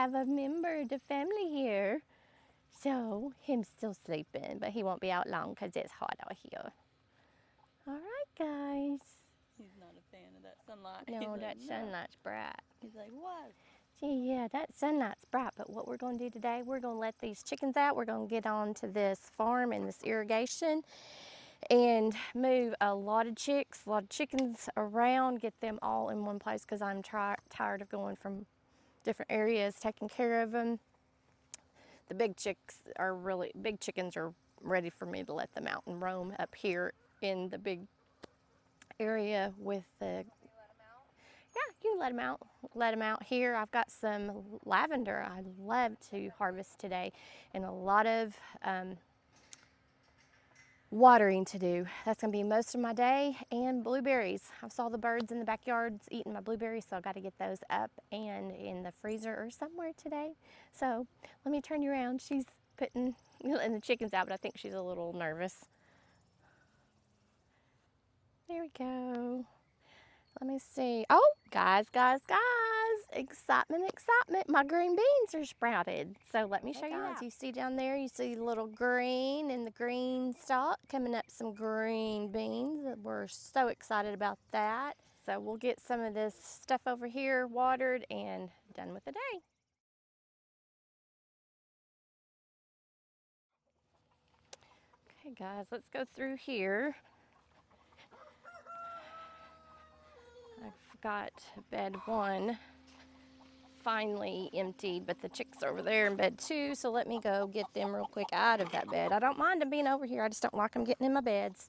have a member of the family here. So, him's still sleeping, but he won't be out long because it's hot out here. All right, guys. He's not a fan of that sunlight. No, He's that like, sunlight's bright. He's like, whoa. Gee, yeah, that sunlight's bright, but what we're going to do today, we're going to let these chickens out. We're going to get on to this farm and this irrigation and move a lot of chickens around, get them all in one place because I'm tired of going from different areas, taking care of them. The big chickens are ready for me to let them out and roam up here in the big area with the, yeah, you can let them out. Let them out here. I've got some lavender I'd love to harvest today and a lot of watering to do. That's gonna be most of my day, and blueberries. I saw the birds in the backyards eating my blueberries, so I gotta get those up and in the freezer or somewhere today. So let me turn you around. She's putting and the chickens out, but I think she's a little nervous. There we go. Let me see. Oh, guys. Excitement. My green beans are sprouted. So let me show you that. You see down there, you see little green and the green stalk coming up, some green beans. We're so excited about that. So we'll get some of this stuff over here watered and done with the day. Okay, guys, let's go through here. I've got bed 1 finally emptied, but the chicks are over there in bed 2, so let me go get them real quick out of that bed. I don't mind them being over here, I just don't like them getting in my beds.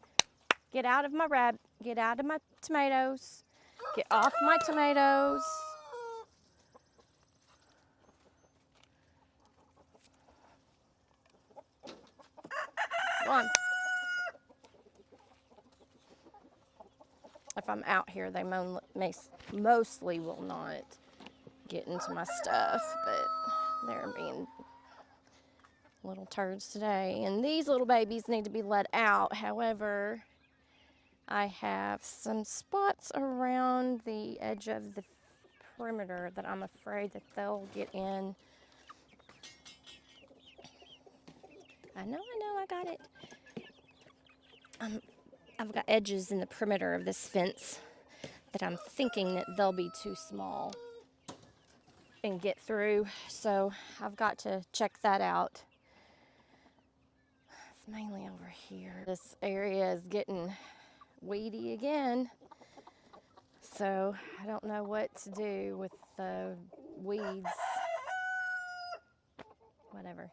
Get out of my get out of my tomatoes. Get off my tomatoes. Go on. If I'm out here, they mostly will not get into my stuff, but they're being little turds today. And these little babies need to be let out. However, I have some spots around the edge of the perimeter that I'm afraid that they'll get in. I know, I got it. I've got edges in the perimeter of this fence that I'm thinking that they'll be too small and get through. So I've got to check that out. It's mainly over here. This area is getting weedy again. So I don't know what to do with the weeds. Whatever.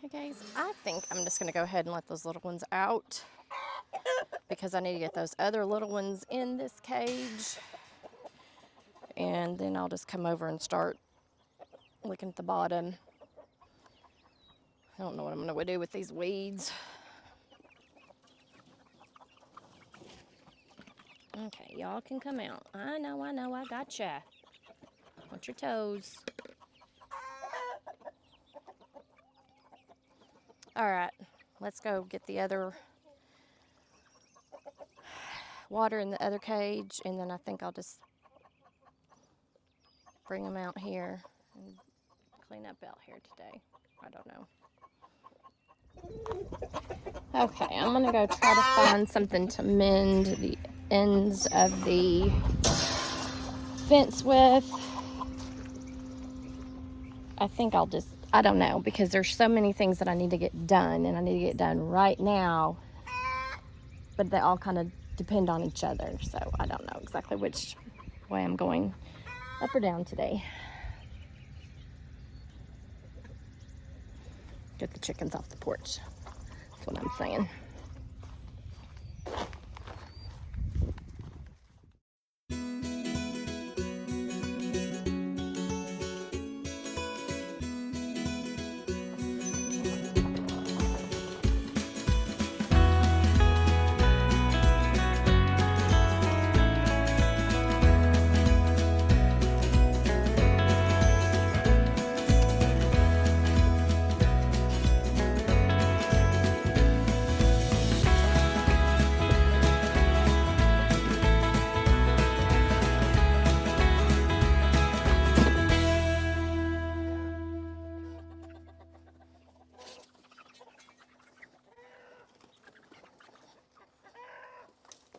Okay guys, I think I'm just gonna go ahead and let those little ones out because I need to get those other little ones in this cage. And then I'll just come over and start looking at the bottom. I don't know what I'm gonna do with these weeds. Okay, y'all can come out. I know, I gotcha. Watch your toes. All right, let's go get the other water in the other cage, and then I think I'll just bring them out here and clean up out here today. I don't know. Okay, I'm gonna go try to find something to mend the ends of the fence with. I think I don't know, because there's so many things that I need to get done, and I need to get done right now, but they all kind of depend on each other, so I don't know exactly which way I'm going, up or down today. Get the chickens off the porch. That's what I'm saying.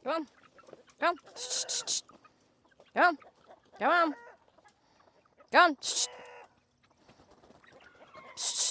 Come on. Come on. Shh, shh, shh. Come on. Come on. Come on. Shh. Shh.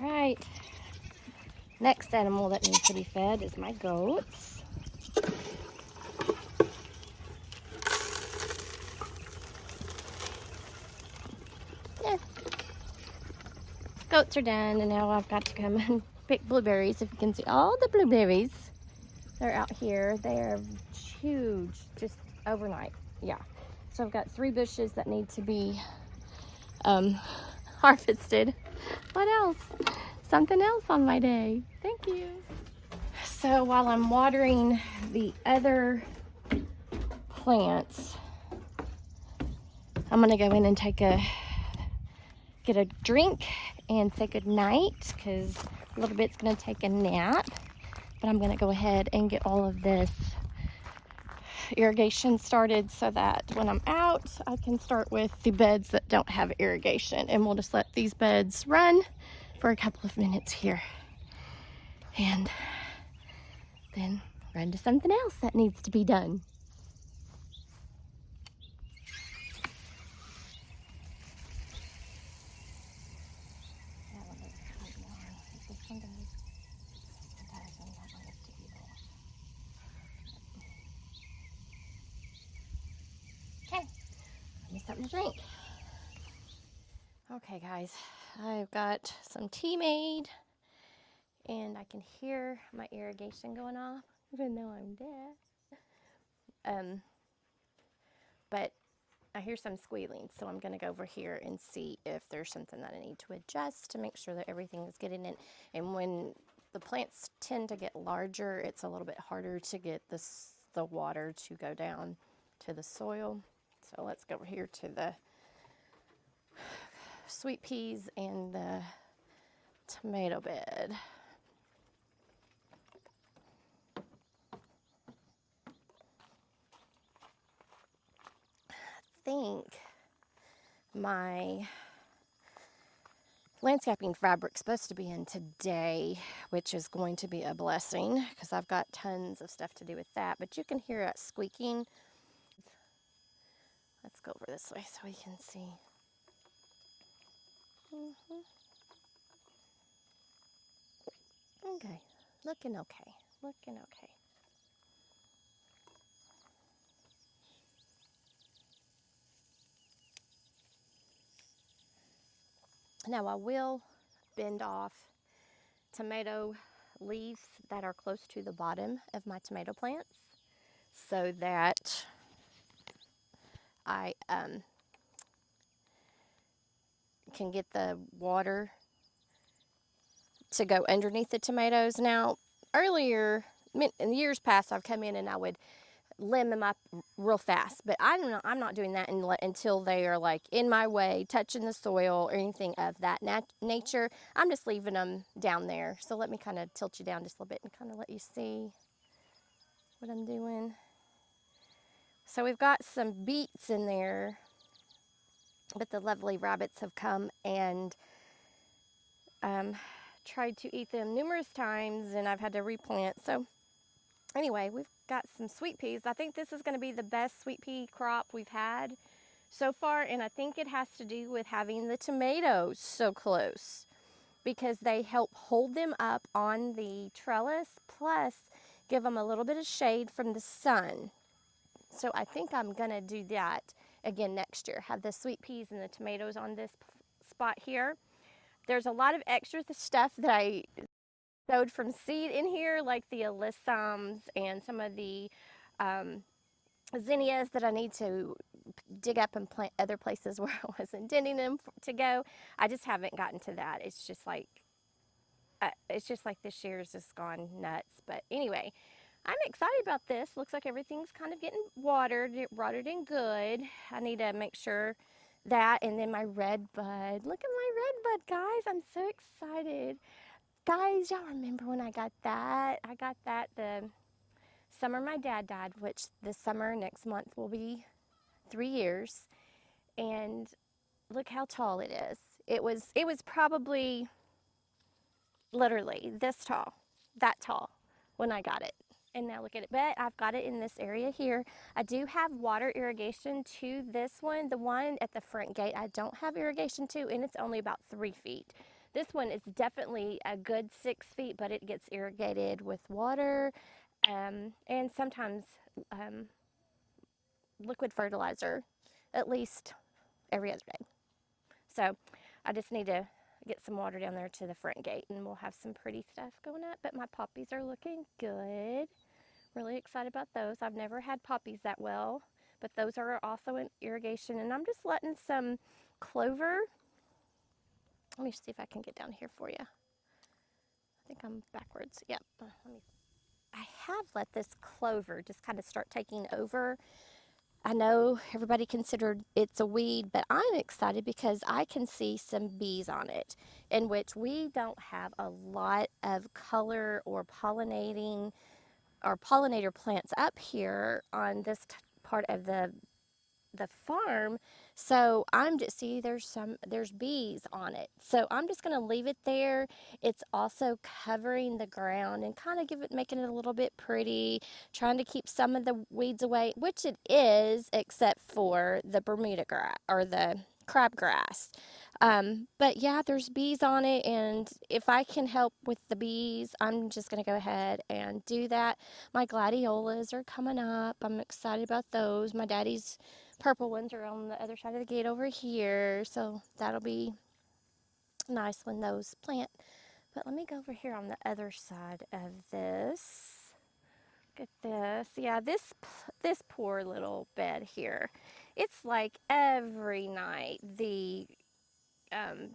Right. Next animal that needs to be fed is my goats. Yeah. Goats are done, and now I've got to come and pick blueberries. If you can see all the blueberries, they're out here. They are huge, just overnight. Yeah. So I've got 3 bushes that need to be harvested. What else? Something else on my day. Thank you. So while I'm watering the other plants, I'm gonna go in and get a drink and say good night, because a little bit's gonna take a nap. But I'm gonna go ahead and get all of this irrigation started so that when I'm out, I can start with the beds that don't have irrigation, and we'll just let these beds run for a couple of minutes here and then run to something else that needs to be done. Okay, give me something to drink. Okay, guys, I've got some tea made, and I can hear my irrigation going off, even though I'm dead. But I hear some squealing, so I'm going to go over here and see if there's something that I need to adjust to make sure that everything is getting in. And when the plants tend to get larger, it's a little bit harder to get the water to go down to the soil. So let's go over here to the sweet peas and the tomato bed. I think my landscaping fabric's supposed to be in today, which is going to be a blessing because I've got tons of stuff to do with that. But you can hear it squeaking. Let's go over this way so we can see. Okay, looking okay, looking okay. Now I will bend off tomato leaves that are close to the bottom of my tomato plants so that I can get the water to go underneath the tomatoes. Now, earlier, in years past, I've come in and I would limb them up real fast. But I'm not doing that until they are like in my way, touching the soil or anything of that nature. I'm just leaving them down there. So let me kind of tilt you down just a little bit and kind of let you see what I'm doing. So we've got some beets in there, but the lovely rabbits have come and tried to eat them numerous times, and I've had to replant. So anyway, we've got some sweet peas. I think this is going to be the best sweet pea crop we've had so far, and I think it has to do with having the tomatoes so close because they help hold them up on the trellis, plus give them a little bit of shade from the sun. So I think I'm going to do that again next year. Have the sweet peas and the tomatoes on this spot here. There's a lot of extra stuff that I sowed from seed in here, like the alyssums and some of the um, zinnias that I need to dig up and plant other places where I was intending them to go. I just haven't gotten to that. It's just like this year's just gone nuts. But anyway, I'm excited about this. Looks like everything's kind of getting watered and good. I need to make sure that, and then my red bud. Look at my red bud, guys. I'm so excited. Guys, y'all remember when I got that? I got that the summer my dad died, which this summer next month will be 3 years. And look how tall it is. It was probably literally this tall, that tall when I got it. And now look at it. But I've got it in this area here. I do have water irrigation to this one. The one at the front gate, I don't have irrigation to, and it's only about 3 feet. This one is definitely a good 6 feet, but it gets irrigated with water and sometimes um, liquid fertilizer at least every other day. So I just need to get some water down there to the front gate and we'll have some pretty stuff going up. But my poppies are looking good. Really excited about those. I've never had poppies that well, but those are also in irrigation. And I'm just letting some clover. Let me see if I can get down here for you. I think I'm backwards. Yep. I have let this clover just kind of start taking over. I know everybody considered it's a weed, but I'm excited because I can see some bees on it, in which we don't have a lot of color or pollinating or pollinator plants up here on this part of the farm. So I'm just see there's bees on it. So I'm just gonna leave it there. It's also covering the ground and kind of making it a little bit pretty, trying to keep some of the weeds away, which it is, except for the Bermuda grass or the crabgrass. But yeah, there's bees on it, and if I can help with the bees, I'm just gonna go ahead and do that. My gladiolas are coming up. I'm excited about those. My daddy's purple ones are on the other side of the gate over here, so that'll be nice when those plant. But let me go over here on the other side of this. Look at this. Yeah, this poor little bed here. It's like every night the um,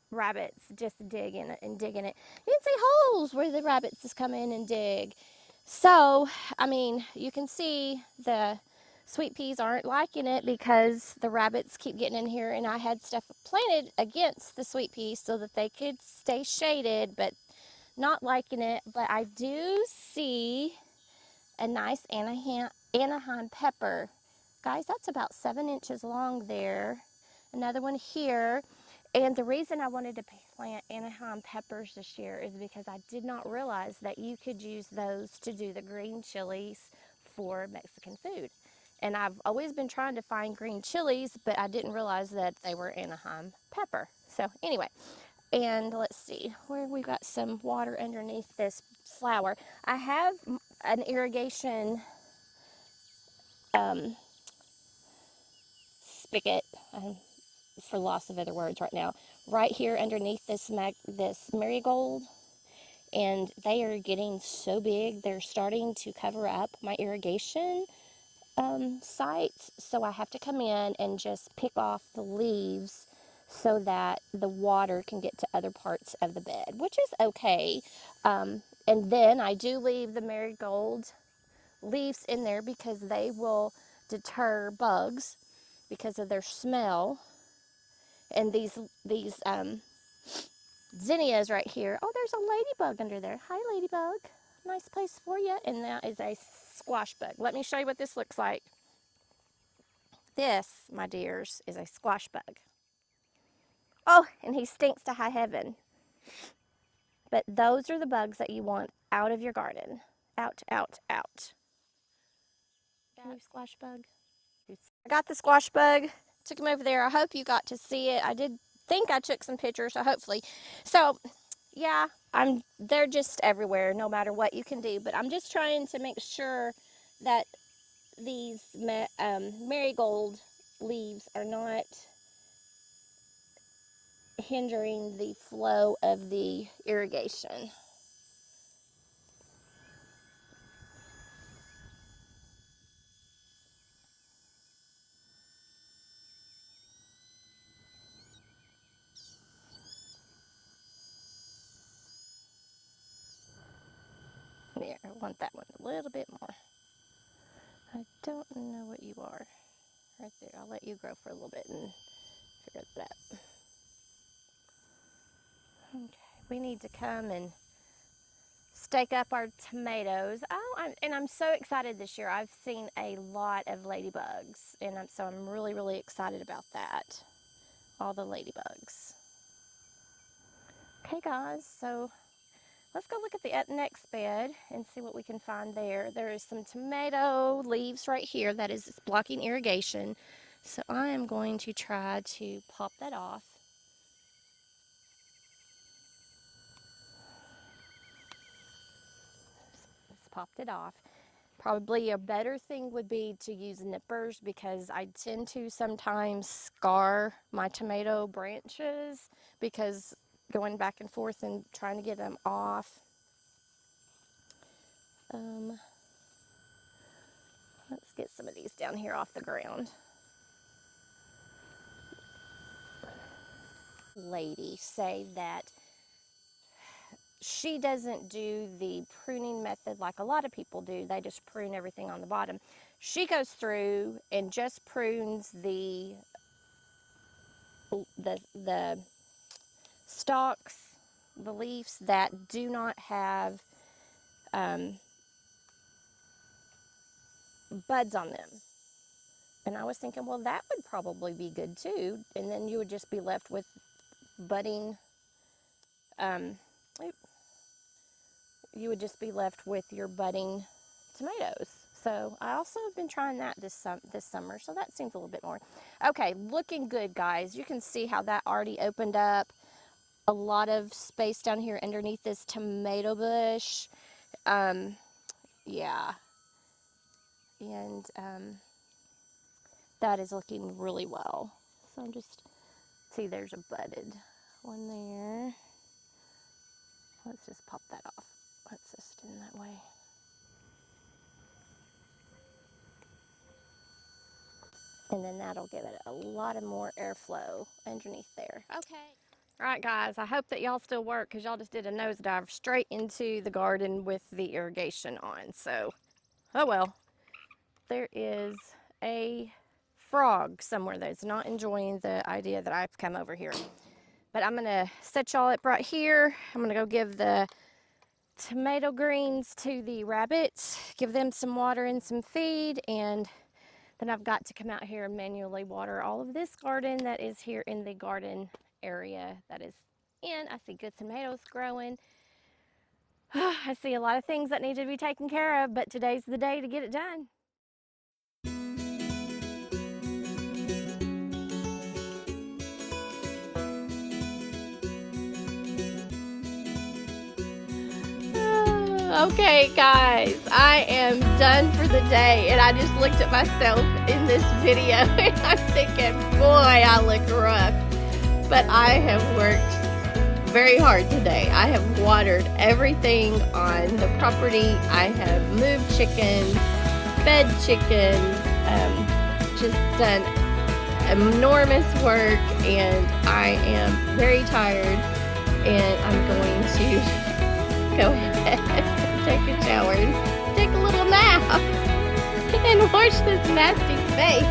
rabbits just dig in it and dig in it. You can see holes where the rabbits just come in and dig. So, I mean, you can see the sweet peas aren't liking it because the rabbits keep getting in here, and I had stuff planted against the sweet peas so that they could stay shaded, but not liking it. But I do see a nice Anaheim pepper. Guys, that's about 7 inches long there. Another one here. And the reason I wanted to plant Anaheim peppers this year is because I did not realize that you could use those to do the green chilies for Mexican food. And I've always been trying to find green chilies, but I didn't realize that they were Anaheim pepper. So anyway, and let's see where we got some water underneath this flower. I have an irrigation um, spigot, for loss of other words right now, right here underneath this marigold, and they are getting so big they're starting to cover up my irrigation sites. So I have to come in and just pick off the leaves so that the water can get to other parts of the bed, which is okay. And then I do leave the marigold leaves in there because they will deter bugs because of their smell. And these zinnias right here. Oh, there's a ladybug under there. Hi, ladybug. Nice place for you. And that is a squash bug. Let me show you what this looks like. This, my dears, is a squash bug. Oh, and he stinks to high heaven. But those are the bugs that you want out of your garden. Out, out, out. New squash bug. I got the squash bug. Took him over there. I hope you got to see it. I did think I took some pictures, so hopefully. So, yeah, they're just everywhere, no matter what you can do. But I'm just trying to make sure that these marigold leaves are not hindering the flow of the irrigation. There, I want that one a little bit more. I don't know what you are. Right there, I'll let you grow for a little bit and figure that out. Okay, we need to come and stake up our tomatoes. Oh, I'm so excited this year. I've seen a lot of ladybugs, and so I'm really, really excited about that. All the ladybugs. Okay, guys, so let's go look at the next bed and see what we can find there. There is some tomato leaves right here that is blocking irrigation. So I am going to try to pop that off. Just popped it off. Probably a better thing would be to use nippers because I tend to sometimes scar my tomato branches because going back and forth and trying to get them off. Let's get some of these down here off the ground. Lady say that she doesn't do the pruning method like a lot of people do. They just prune everything on the bottom. She goes through and just prunes the stalks, the leaves that do not have buds on them. And I was thinking, well, that would probably be good too. And then you would just be left with budding, you would just be left with your budding tomatoes. So I also have been trying that this summer, so that seems a little bit more. Okay, looking good, guys. You can see how that already opened up a lot of space down here underneath this tomato bush. Yeah. And that is looking really well. So I'm just, see there's a budded one there. Let's just pop that off. Let's just in that way. And then that'll give it a lot of more airflow underneath there. Okay. All right, guys, I hope that y'all still work because y'all just did a nosedive straight into the garden with the irrigation on. So, oh well. There is a frog somewhere that's not enjoying the idea that I've come over here. But I'm going to set y'all up right here. I'm going to go give the tomato greens to the rabbits, give them some water and some feed, and then I've got to come out here and manually water all of this garden that is here in the garden area that is in. I see good tomatoes growing. I see a lot of things that need to be taken care of, but today's the day to get it done. Okay, guys, I am done for the day, and I just looked at myself in this video, and I'm thinking, boy, I look rough. But I have worked very hard today. I have watered everything on the property. I have moved chickens, fed chickens, just done enormous work, and I am very tired, and I'm going to go ahead, take a shower, and take a little nap. wash this nasty face.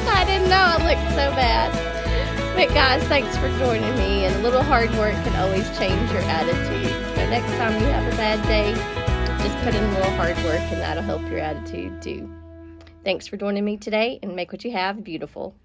I didn't know I looked so bad. But guys, thanks for joining me. And a little hard work can always change your attitude. So next time you have a bad day, just put in a little hard work and that'll help your attitude too. Thanks for joining me today, and make what you have beautiful.